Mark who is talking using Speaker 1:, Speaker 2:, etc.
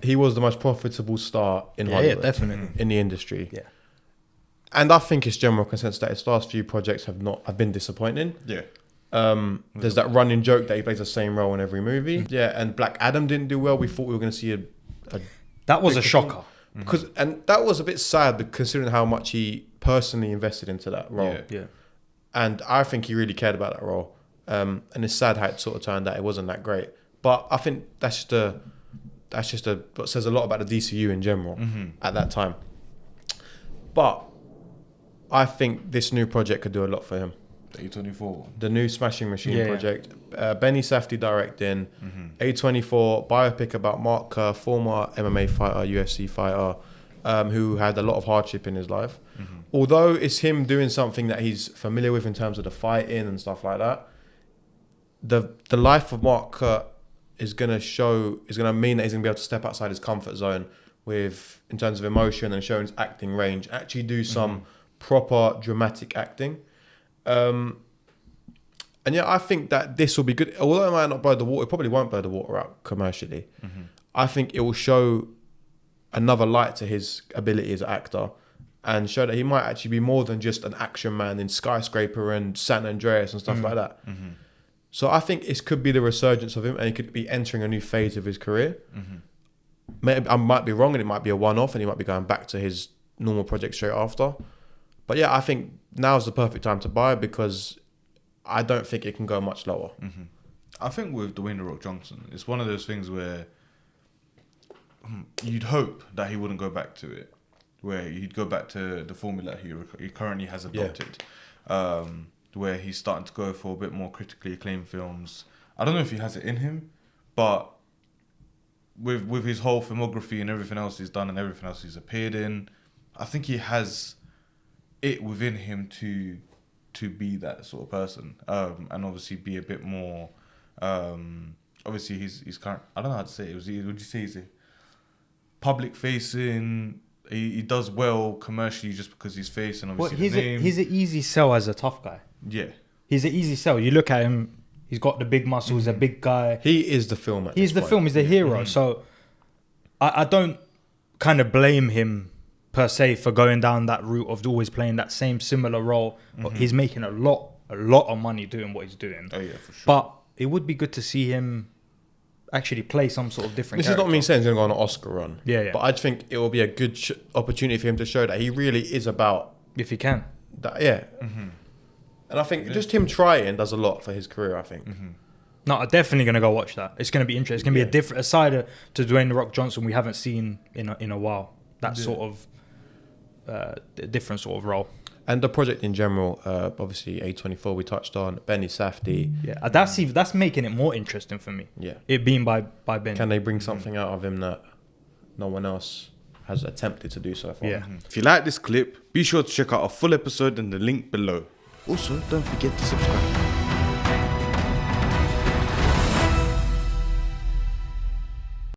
Speaker 1: he was the most profitable star in Hollywood.
Speaker 2: Yeah, definitely.
Speaker 1: In the industry.
Speaker 2: Yeah.
Speaker 1: And I think it's general consensus that his last few projects have been disappointing.
Speaker 3: Yeah.
Speaker 1: There's that running joke that he plays the same role in every movie. Yeah, and Black Adam didn't do well. We thought we were going to see a
Speaker 2: that was a shocker.
Speaker 1: And that was a bit sad considering how much he personally invested into that role.
Speaker 2: Yeah.
Speaker 1: And I think he really cared about that role. And it's sad how it sort of turned out it wasn't that great. But I think that's just what says a lot about the DCU in general at that time. But I think this new project could do a lot for him.
Speaker 3: A24.
Speaker 1: The new Smashing Machine project. Benny Safdie directing. A24 biopic about Mark Kerr, former MMA fighter, UFC fighter, who had a lot of hardship in his life. Although it's him doing something that he's familiar with in terms of the fighting and stuff like that, the life of Mark Kerr is going to mean that he's going to be able to step outside his comfort zone in terms of emotion and showing his acting range, actually do some proper dramatic acting. And yeah, I think that this will be good. Although it might not blow the water, it probably won't blow the water out commercially. I think it will show another light to his ability as an actor and show that he might actually be more than just an action man in Skyscraper and San Andreas and stuff like that. So I think it could be the resurgence of him and he could be entering a new phase of his career. Maybe I might be wrong and it might be a one-off and he might be going back to his normal project straight after. But yeah, I think now's the perfect time to buy because I don't think it can go much lower.
Speaker 3: I think with Dwayne "The Rock" Johnson, it's one of those things where you'd hope that he wouldn't go back to it, where he'd go back to the formula he currently has adopted, where he's starting to go for a bit more critically acclaimed films. I don't know if he has it in him, but with his whole filmography and everything else he's done and everything else he's appeared in, I think he has it within him to be that sort of person, and obviously be a bit more. Obviously, he's kind. I don't know how to say it. Would you say he's a public facing? He does well commercially just because his face and obviously the name.
Speaker 2: He's an easy sell as a tough guy.
Speaker 3: Yeah,
Speaker 2: he's an easy sell. You look at him. He's got the big muscles. A big guy.
Speaker 1: He is the film.
Speaker 2: He's the film. He's the hero. So I don't kind of blame him per se for going down that route of always playing that same similar role. He's making a lot of money doing what he's doing.
Speaker 3: Oh yeah, for sure.
Speaker 2: But it would be good to see him actually play some sort of different
Speaker 1: This
Speaker 2: character.
Speaker 1: is not me saying he's going to go on an Oscar run.
Speaker 2: Yeah.
Speaker 1: But I just think it will be a good opportunity for him to show that he really is about
Speaker 2: if he can.
Speaker 1: that. Yeah. And I think just him trying does a lot for his career, I think.
Speaker 2: No, I'm definitely going to go watch that. It's going to be interesting. It's going to be a side to Dwayne "The Rock" Johnson we haven't seen in a while. That sort of different sort of role.
Speaker 1: And the project in general, obviously A24 we touched on, Benny Safdie.
Speaker 2: Yeah, that's making it more interesting for me.
Speaker 1: Yeah.
Speaker 2: It being by Benny.
Speaker 1: Can they bring something out of him that no one else has attempted to do so far?
Speaker 2: Yeah.
Speaker 3: If you like this clip, be sure to check out our full episode in the link below. Also, don't forget to subscribe.